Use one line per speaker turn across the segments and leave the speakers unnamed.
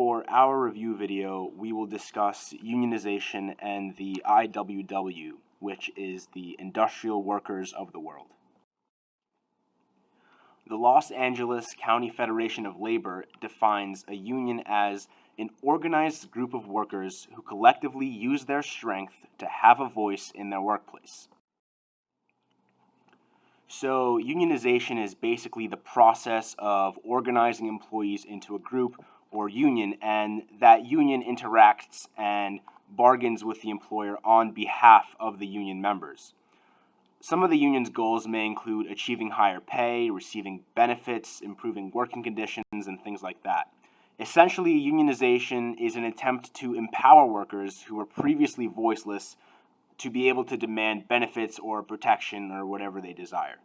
For our review video, we will discuss unionization and the IWW, which is the Industrial Workers of the World. The Los Angeles County Federation of Labor defines a union as an organized group of workers who collectively use their strength to have a voice in their workplace. So, unionization is basically the process of organizing employees into a group or union, and that union interacts and bargains with the employer on behalf of the union members. Some of the union's goals may include achieving higher pay, receiving benefits, improving working conditions, and things like that. Essentially, unionization is an attempt to empower workers who were previously voiceless to be able to demand benefits or protection or whatever they desire.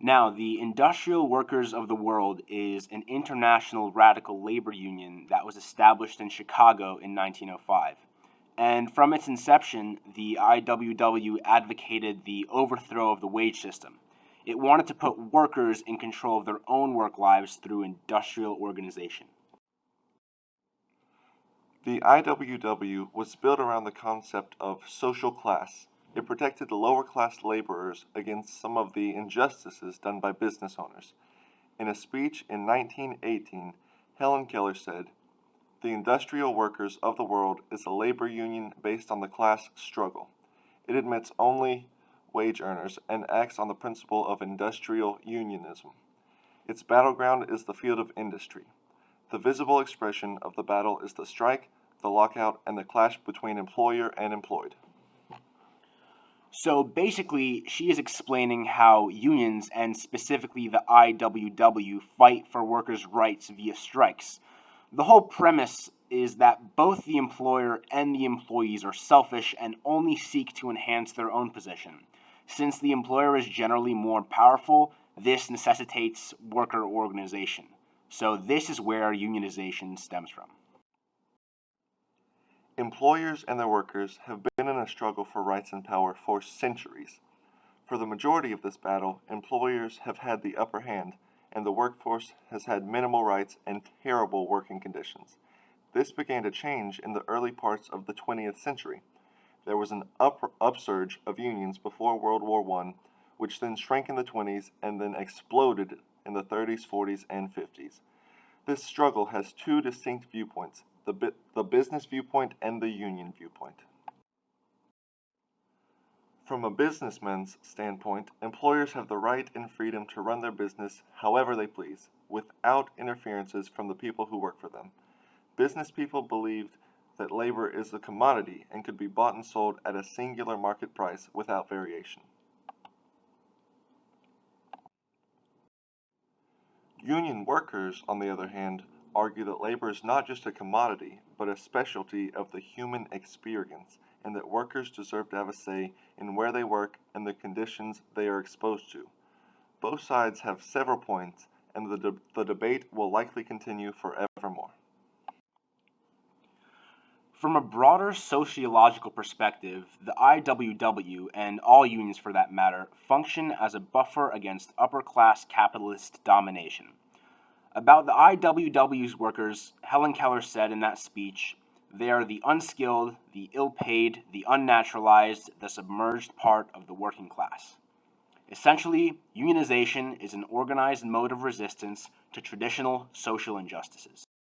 Now, the Industrial Workers of the World is an international radical labor union that was established in Chicago in 1905. And from its inception, the IWW advocated the overthrow of the wage system. It wanted to put workers in control of their own work lives through industrial organization.
The IWW was built around the concept of social class. It protected the lower-class laborers against some of the injustices done by business owners. In a speech in 1918, Helen Keller said, "The Industrial Workers of the World is a labor union based on the class struggle. It admits only wage earners and acts on the principle of industrial unionism. Its battleground is the field of industry. The visible expression of the battle is the strike, the lockout, and the clash between employer and employed."
So basically, she is explaining how unions, and specifically the IWW, fight for workers' rights via strikes. The whole premise is that both the employer and the employees are selfish and only seek to enhance their own position. Since the employer is generally more powerful, this necessitates worker organization. So this is where unionization stems from.
Employers and their workers have been in a struggle for rights and power for centuries. For the majority of this battle, employers have had the upper hand, and the workforce has had minimal rights and terrible working conditions. This began to change in the early parts of the 20th century. There was an upsurge of unions before World War I, which then shrank in the 20s and then exploded in the 30s, 40s, and 50s. This struggle has two distinct viewpoints, the business viewpoint and the union viewpoint. From a businessman's standpoint, employers have the right and freedom to run their business however they please, without interferences from the people who work for them. Business people believed that labor is a commodity and could be bought and sold at a singular market price without variation. Union workers, on the other hand, argue that labor is not just a commodity, but a specialty of the human experience, and that workers deserve to have a say in where they work and the conditions they are exposed to. Both sides have several points, and the debate will likely continue forevermore.
From a broader sociological perspective, the IWW, and all unions for that matter, function as a buffer against upper-class capitalist domination. About the IWW's workers, Helen Keller said in that speech, "They are the unskilled, the ill-paid, the unnaturalized, the submerged part of the working class." Essentially, unionization is an organized mode of resistance to traditional social injustices.